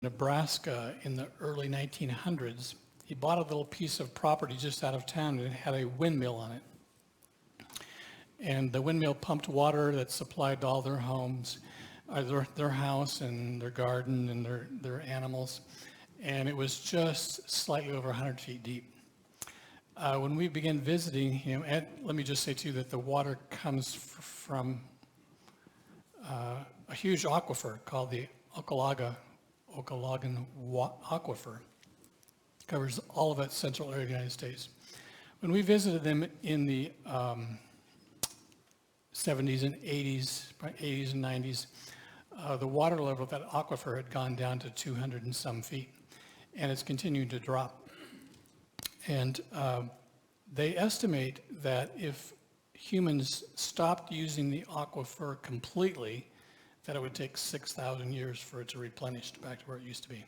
Nebraska in the early 1900s. He bought a little piece of property just out of town and it had a windmill on it. And the windmill pumped water that supplied all their homes, their house and their garden and their animals. And it was just slightly over 100 feet deep. When we began visiting him, and let me just say too that the water comes from a huge aquifer called the Okalagan Aquifer. Covers all of that central area of the United States. When we visited them in the 70s and 80s, probably 80s and 90s, the water level of that aquifer had gone down to 200 and some feet, and it's continuing to drop. And they estimate that if humans stopped using the aquifer completely, that it would take 6,000 years for it to replenish back to where it used to be.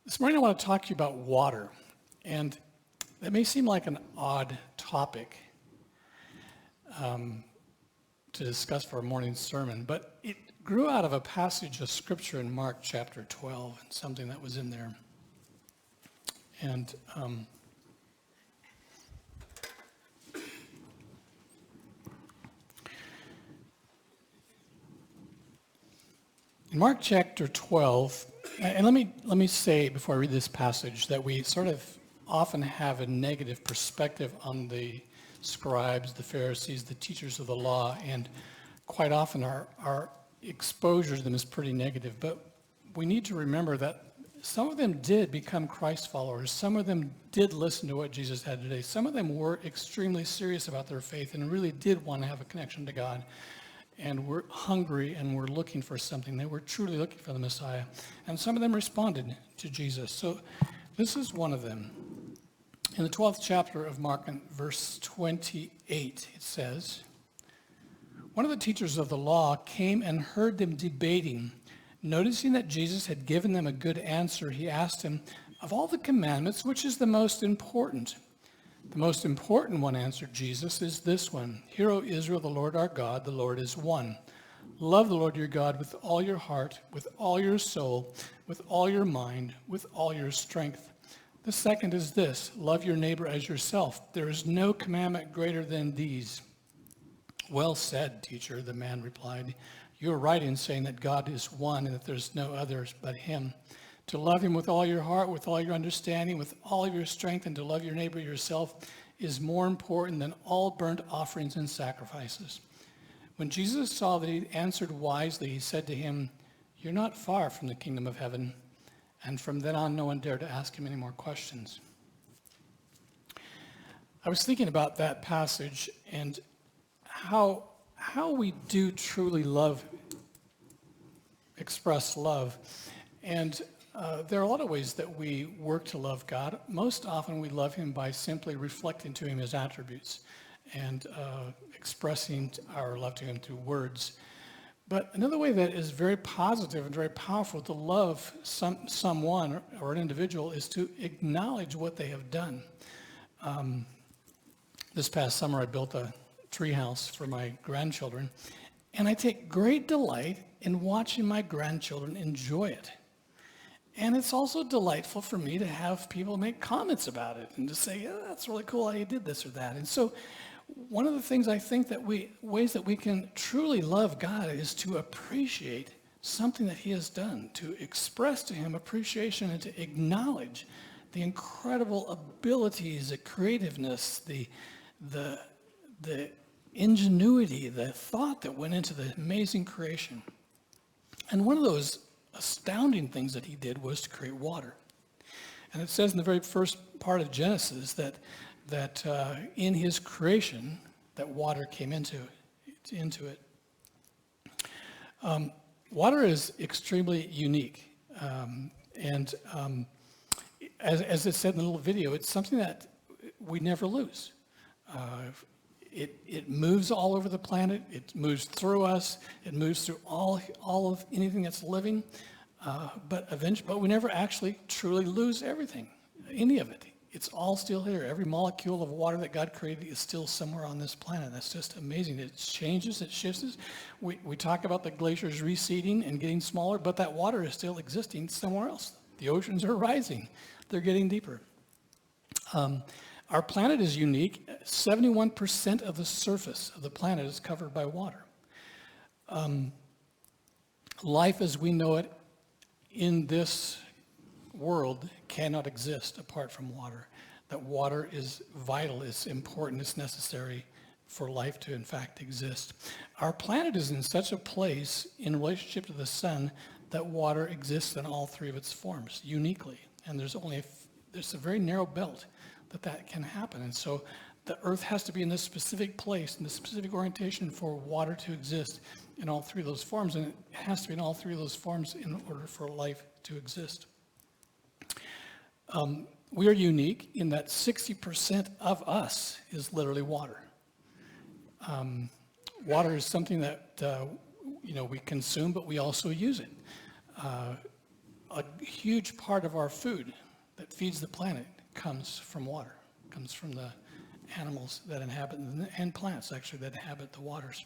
This morning I want to talk to you about water, and that may seem like an odd topic to discuss for a morning sermon, but it grew out of a passage of scripture in Mark chapter 12, and something that was in there. And in Mark chapter 12, and let me say before I read this passage that we sort of often have a negative perspective on the scribes, the Pharisees, the teachers of the law, and quite often our exposure to them is pretty negative. But we need to remember that some of them did become Christ followers. Some of them did listen to what Jesus had today. Some of them were extremely serious about their faith and really did want to have a connection to God. And were hungry and were looking for something. They were truly looking for the Messiah. And some of them responded to Jesus. So this is one of them. In the 12th chapter of Mark, in verse 28, it says, one of the teachers of the law came and heard them debating. Noticing that Jesus had given them a good answer, he asked him, of all the commandments, which is the most important? The most important one, answered Jesus, is this one. Hear, O Israel, the Lord our God, the Lord is one. Love the Lord your God with all your heart, with all your soul, with all your mind, with all your strength. The second is this, love your neighbor as yourself. There is no commandment greater than these. Well said, teacher, the man replied. You are right in saying that God is one and that there's no others but him. To love him with all your heart, with all your understanding, with all of your strength, and to love your neighbor yourself is more important than all burnt offerings and sacrifices. When Jesus saw that he answered wisely, he said to him, you're not far from the kingdom of heaven. And from then on, no one dared to ask him any more questions. I was thinking about that passage and how we do truly express love. And there are a lot of ways that we work to love God. Most often we love him by simply reflecting to him his attributes and expressing our love to him through words. But another way that is very positive and very powerful to love someone or an individual is to acknowledge what they have done. This past summer I built a treehouse for my grandchildren, and I take great delight in watching my grandchildren enjoy it. And it's also delightful for me to have people make comments about it and to say, yeah, that's really cool how you did this or that. And so one of the things I think that ways that we can truly love God is to appreciate something that he has done, to express to him appreciation and to acknowledge the incredible abilities, the creativeness, the ingenuity, the thought that went into the amazing creation. And one of those astounding things that he did was to create water. And it says in the very first part of Genesis that in his creation, that water came into it. Water is extremely unique. As it said in the little video, it's something that we never lose. It moves all over the planet. It moves through us. It moves through all of anything that's living. But we never actually truly lose everything, any of it. It's all still here. Every molecule of water that God created is still somewhere on this planet. That's just amazing. It changes, it shifts. We talk about the glaciers receding and getting smaller, but that water is still existing somewhere else. The oceans are rising. They're getting deeper. Our planet is unique. 71% of the surface of the planet is covered by water. Life as we know it in this world cannot exist apart from water. That water is vital, it's important, it's necessary for life to in fact exist. Our planet is in such a place in relationship to the sun that water exists in all three of its forms uniquely. And there's a very narrow belt that can happen. And so the earth has to be in this specific place, in this specific orientation for water to exist in all three of those forms. And it has to be in all three of those forms in order for life to exist. We are unique in that 60% of us is literally water. Water is something that we consume, but we also use it. A huge part of our food that feeds the planet comes from water, comes from the animals that inhabit, and plants actually that inhabit the waters.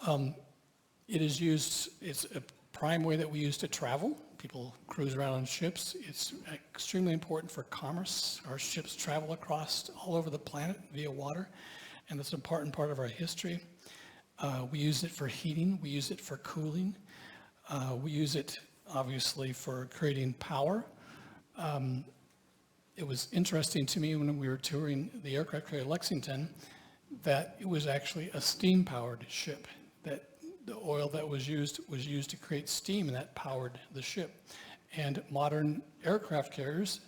It is used, it's a prime way that we use to travel. People cruise around on ships. It's extremely important for commerce. Our ships travel across all over the planet via water, and it's an important part of our history. We use it for heating. We use it for cooling. We use it, obviously, for creating power. It was interesting to me when we were touring the aircraft carrier Lexington that it was actually a steam-powered ship, that the oil that was used to create steam, and that powered the ship. And modern aircraft carriers,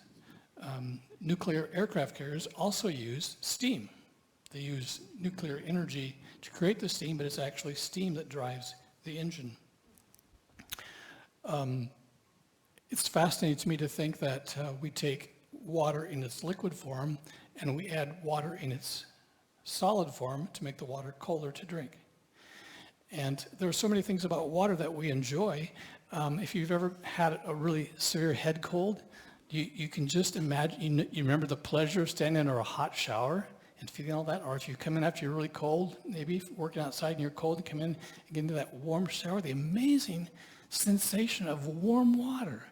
nuclear aircraft carriers, also use steam. They use nuclear energy to create the steam, but it's actually steam that drives the engine. It's fascinating to me to think that we take water in its liquid form and we add water in its solid form to make the water colder to drink. And there are so many things about water that we enjoy. If you've ever had a really severe head cold, you can just imagine, you remember the pleasure of standing under a hot shower and feeling all that, or if you come in after you're really cold, maybe working outside and you're cold and come in and get into that warm shower, the amazing sensation of warm water.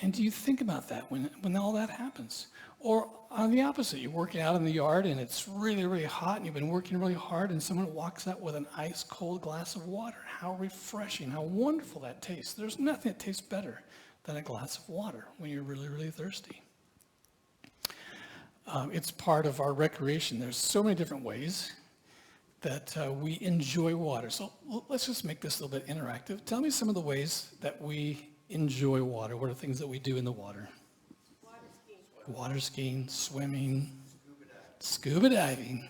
And do you think about that when all that happens? Or on the opposite, you're working out in the yard and it's really, really hot and you've been working really hard and someone walks out with an ice cold glass of water. How refreshing, how wonderful that tastes. There's nothing that tastes better than a glass of water when you're really, really thirsty. It's part of our recreation. There's so many different ways that we enjoy water. So let's just make this a little bit interactive. Tell me some of the ways that we enjoy water. What are things that we do in the water? Water skiing, swimming, scuba diving,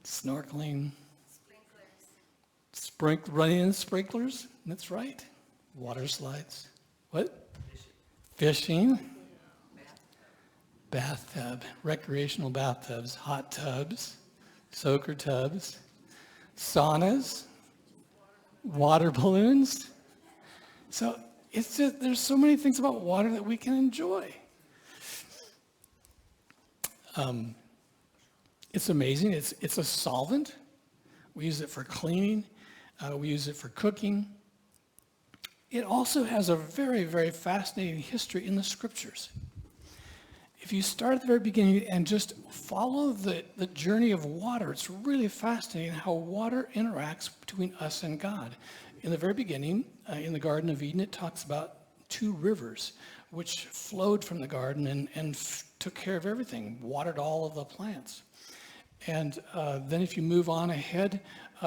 snorkeling, running in sprinklers. That's right. Water slides. What? Fishing. Bathtub, recreational bathtubs, hot tubs, soaker tubs, saunas, water balloons. So it's just, there's so many things about water that we can enjoy. It's amazing. It's a solvent. We use it for cleaning. We use it for cooking. It also has a very, very fascinating history in the scriptures. If you start at the very beginning and just follow the journey of water, it's really fascinating how water interacts between us and God. In the very beginning, in the Garden of Eden, it talks about two rivers which flowed from the garden and took care of everything, watered all of the plants. And then if you move on ahead,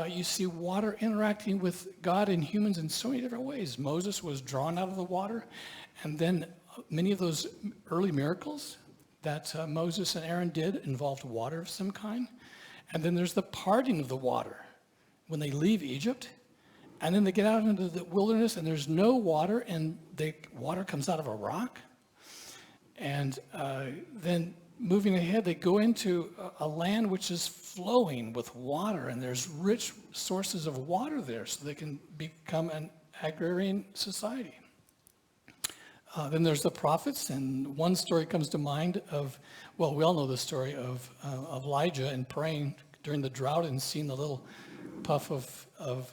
you see water interacting with God and humans in so many different ways. Moses was drawn out of the water, and then many of those early miracles that Moses and Aaron did involved water of some kind. And then there's the parting of the water when they leave Egypt, and then they get out into the wilderness and there's no water, and the water comes out of a rock. And then moving ahead, they go into a land which is flowing with water, and there's rich sources of water there, so they can become an agrarian society. Then there's the prophets, and one story comes to mind of, well, we all know the story of Elijah and praying during the drought and seeing the little puff of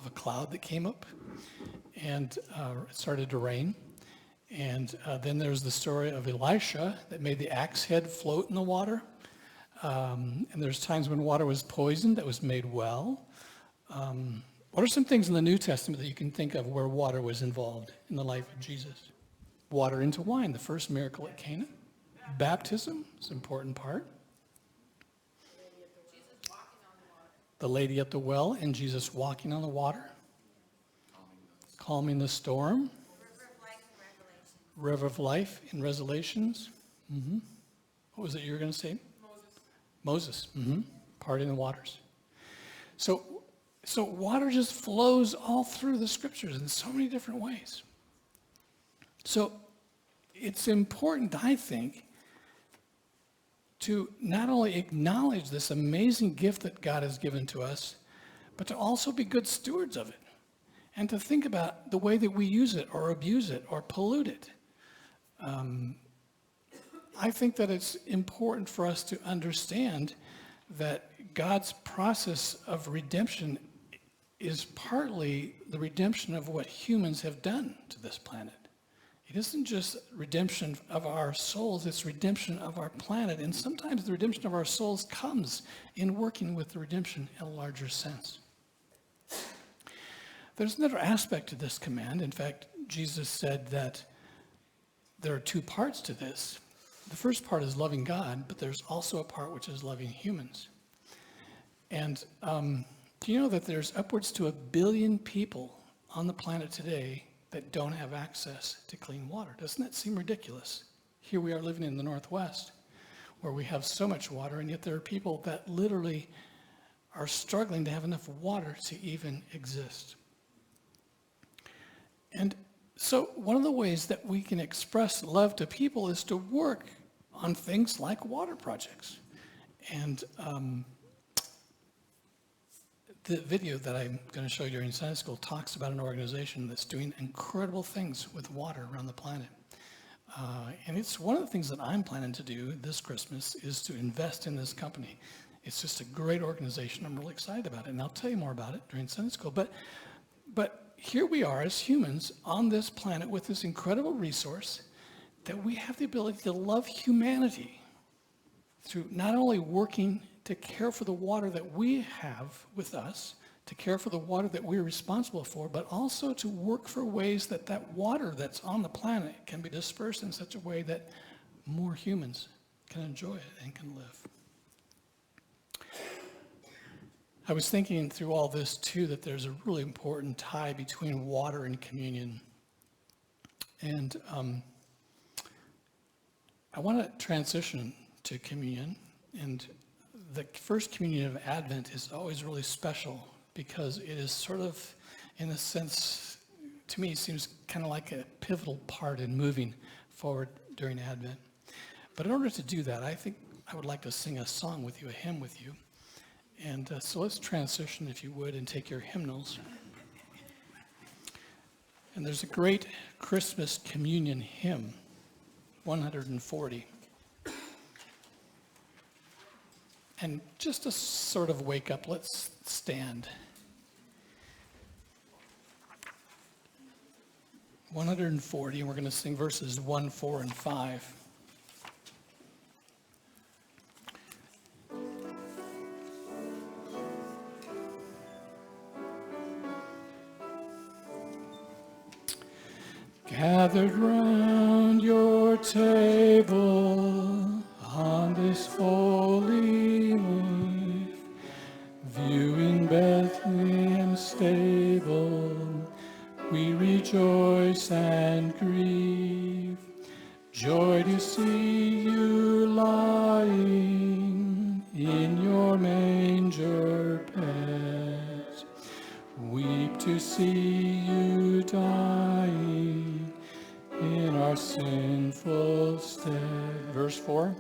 a cloud that came up, and it started to rain. And then there's the story of Elisha that made the axe head float in the water. And there's times when water was poisoned that was made well. What are some things in the New Testament that you can think of where water was involved in the life of Jesus? Water into wine, the first miracle at Cana. Baptism is an important part. The lady at the well and Jesus walking on the water. Calming the storm. River of life in Revelations. Mm-hmm. What was it you were going to say? Moses. Mm-hmm. Parting the waters. So water just flows all through the scriptures in so many different ways. So it's important, I think, to not only acknowledge this amazing gift that God has given to us, but to also be good stewards of it. And to think about the way that we use it or abuse it or pollute it. I think that it's important for us to understand that God's process of redemption is partly the redemption of what humans have done to this planet. It isn't just redemption of our souls, it's redemption of our planet. And sometimes the redemption of our souls comes in working with the redemption in a larger sense. There's another aspect to this command. In fact, Jesus said that there are two parts to this. The first part is loving God, but there's also a part which is loving humans. And do you know that there's upwards to 1 billion people on the planet today that don't have access to clean water? Doesn't that seem ridiculous? Here we are living in the Northwest, where we have so much water, and yet there are people that literally are struggling to have enough water to even exist. And so one of the ways that we can express love to people is to work on things like water projects. And the video that I'm going to show you during Sunday school talks about an organization that's doing incredible things with water around the planet. And it's one of the things that I'm planning to do this Christmas is to invest in this company. It's just a great organization. I'm really excited about it. And I'll tell you more about it during Sunday school. But here we are as humans on this planet with this incredible resource that we have the ability to love humanity through not only working to care for the water that we have with us, to care for the water that we're responsible for, but also to work for ways that that water that's on the planet can be dispersed in such a way that more humans can enjoy it and can live. I was thinking through all this, too, that there's a really important tie between water and communion. And I want to transition to communion. And the first communion of Advent is always really special because it is sort of, in a sense, to me, it seems kind of like a pivotal part in moving forward during Advent. But in order to do that, I think I would like to sing a song with you, a hymn with you. And so let's transition, if you would, and take your hymnals. And there's a great Christmas communion hymn, 140. And just to sort of wake up, let's stand. 140, and we're going to sing verses 1, 4, and 5. Gathered round your table on this holy eve, viewing Bethlehem's stable, we rejoice and grieve. Joy to see you lying in your manger bed, weep to see you dying in our sinful stead. Verse 4.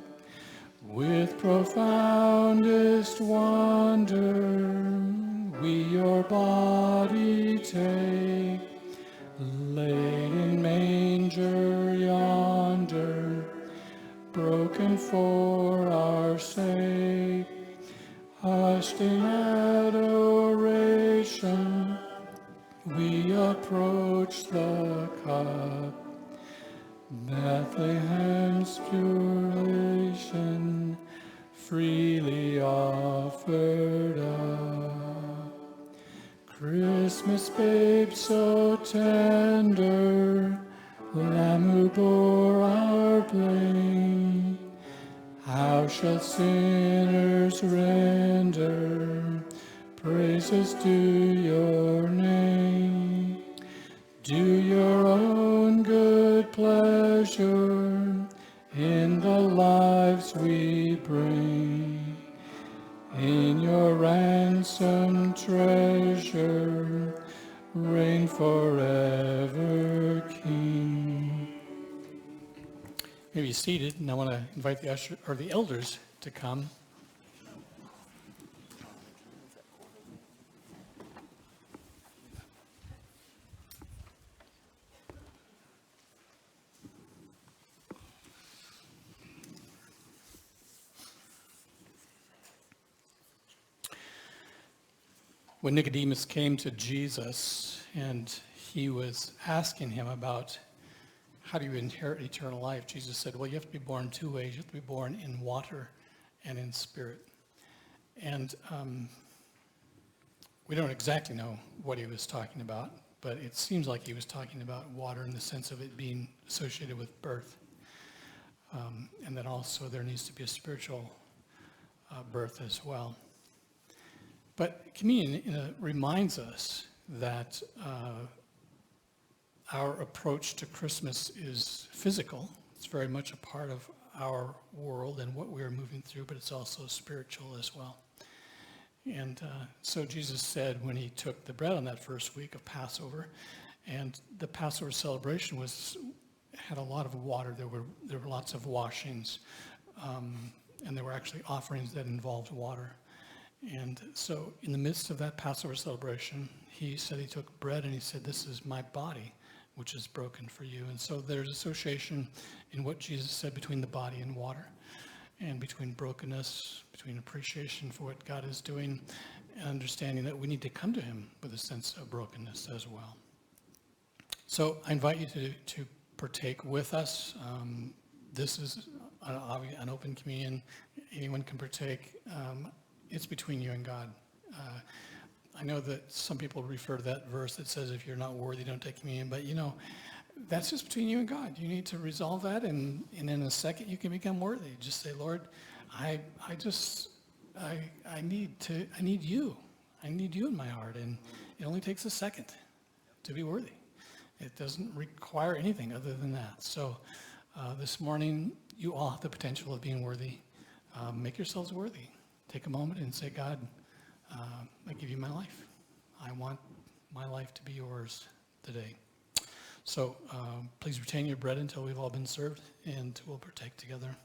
With profoundest wonder, we your body take, laid in manger approach the cup, Bethlehem's pure relation freely offered up. Christmas babe so tender, Lamb who bore our blame, how shall sinners render praises to your name? Do your own good pleasure in the lives we bring, in your ransom treasure, reign forever, King. You may be seated, and I want to invite the elders to come. When Nicodemus came to Jesus and he was asking him about how do you inherit eternal life, Jesus said, well, you have to be born two ways. You have to be born in water and in spirit. And we don't exactly know what he was talking about, but it seems like he was talking about water in the sense of it being associated with birth. And that also there needs to be a spiritual birth as well. But communion reminds us that our approach to Christmas is physical. It's very much a part of our world and what we're moving through, but it's also spiritual as well. And so Jesus said when he took the bread on that first week of Passover, and the Passover celebration had a lot of water. There were lots of washings, and there were actually offerings that involved water. And so in the midst of that Passover celebration, he said he took bread and he said, this is my body, which is broken for you. And so there's association in what Jesus said between the body and water, and between brokenness, between appreciation for what God is doing, and understanding that we need to come to him with a sense of brokenness as well. So I invite you to partake with us. This is an open communion. Anyone can partake. It's between you and God. I know that some people refer to that verse that says, if you're not worthy, don't take communion. But, that's just between you and God. You need to resolve that, and in a second, you can become worthy. Just say, Lord, I need you. I need you in my heart. And it only takes a second to be worthy. It doesn't require anything other than that. So this morning, you all have the potential of being worthy. Make yourselves worthy. Take a moment and say, God, I give you my life. I want my life to be yours today. So please retain your bread until we've all been served, and we'll partake together.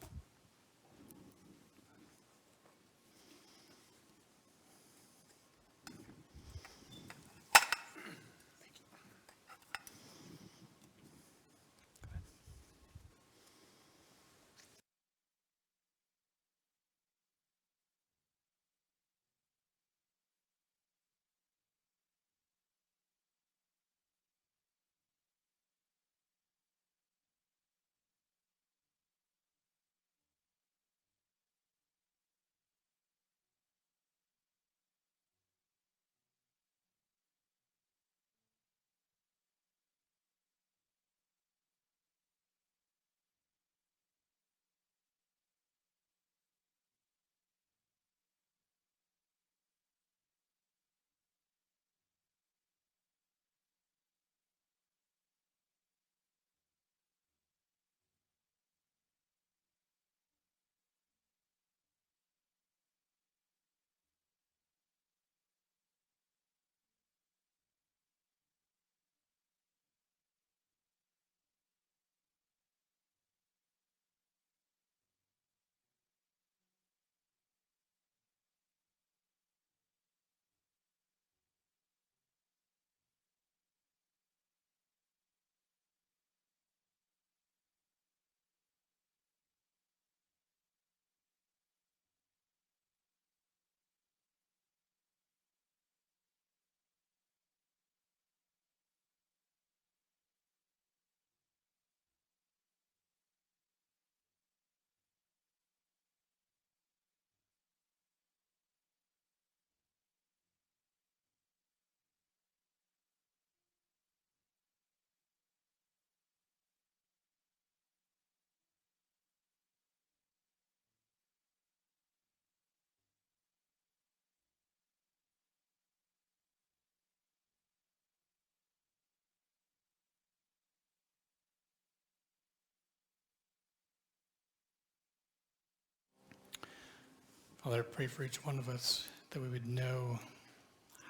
Father, I pray for each one of us that we would know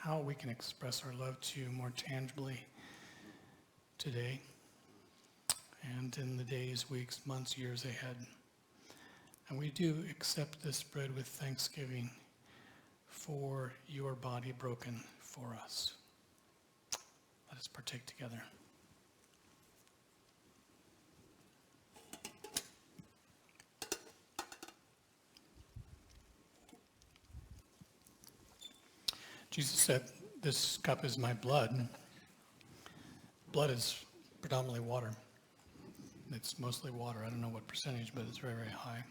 how we can express our love to you more tangibly today and in the days, weeks, months, years ahead. And we do accept this bread with thanksgiving for your body broken for us. Let us partake together. Jesus said, "This cup is my blood." Blood is predominantly water. It's mostly water. I don't know what percentage, but it's very, very high.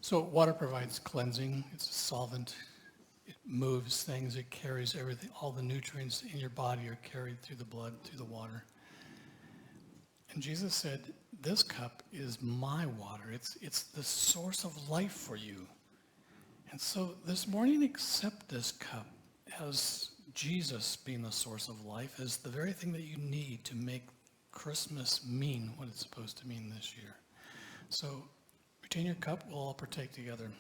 So water provides cleansing. It's a solvent. It moves things. It carries everything. All the nutrients in your body are carried through the blood, through the water. And Jesus said, this cup is my water. It's the source of life for you. And so this morning, accept this cup as Jesus being the source of life, as the very thing that you need to make Christmas mean what it's supposed to mean this year. So retain your cup. We'll all partake together.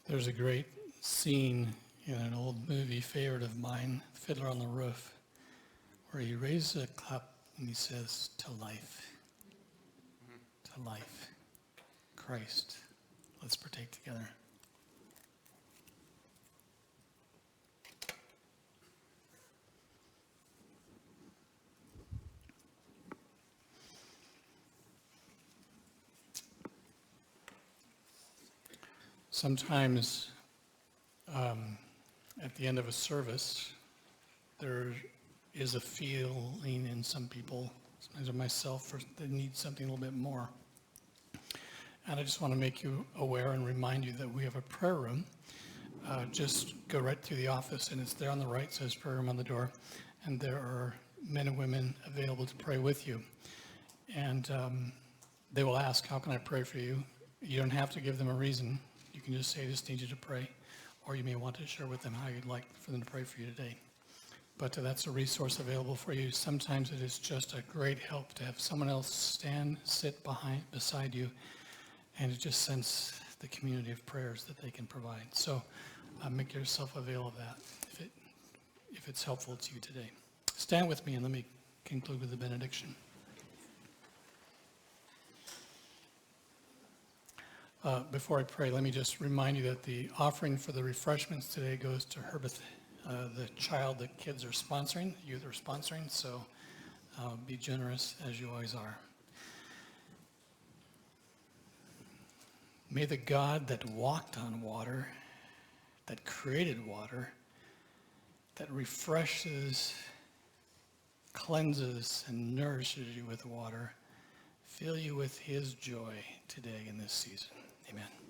There's a great scene in an old movie, favorite of mine, Fiddler on the Roof, where he raises a cup and he says, "To life, to life, Christ." Let's partake together. Sometimes at the end of a service, there is a feeling in some people, sometimes of myself, that need something a little bit more. And I just want to make you aware and remind you that we have a prayer room. Just go right through the office, and it's there on the right, says prayer room on the door. And there are men and women available to pray with you. And they will ask, "How can I pray for you?" You don't have to give them a reason. You can just say, "I just need you to pray." Or you may want to share with them how you'd like for them to pray for you today. But that's a resource available for you. Sometimes it is just a great help to have someone else sit beside you and to just sense the community of prayers that they can provide. So make yourself avail of that if it's helpful to you today. Stand with me and let me conclude with the benediction. Before I pray, let me just remind you that the offering for the refreshments today goes to Herbeth, the child that kids are sponsoring, youth are sponsoring, so be generous as you always are. May the God that walked on water, that created water, that refreshes, cleanses, and nourishes you with water, fill you with his joy today in this season. Amen.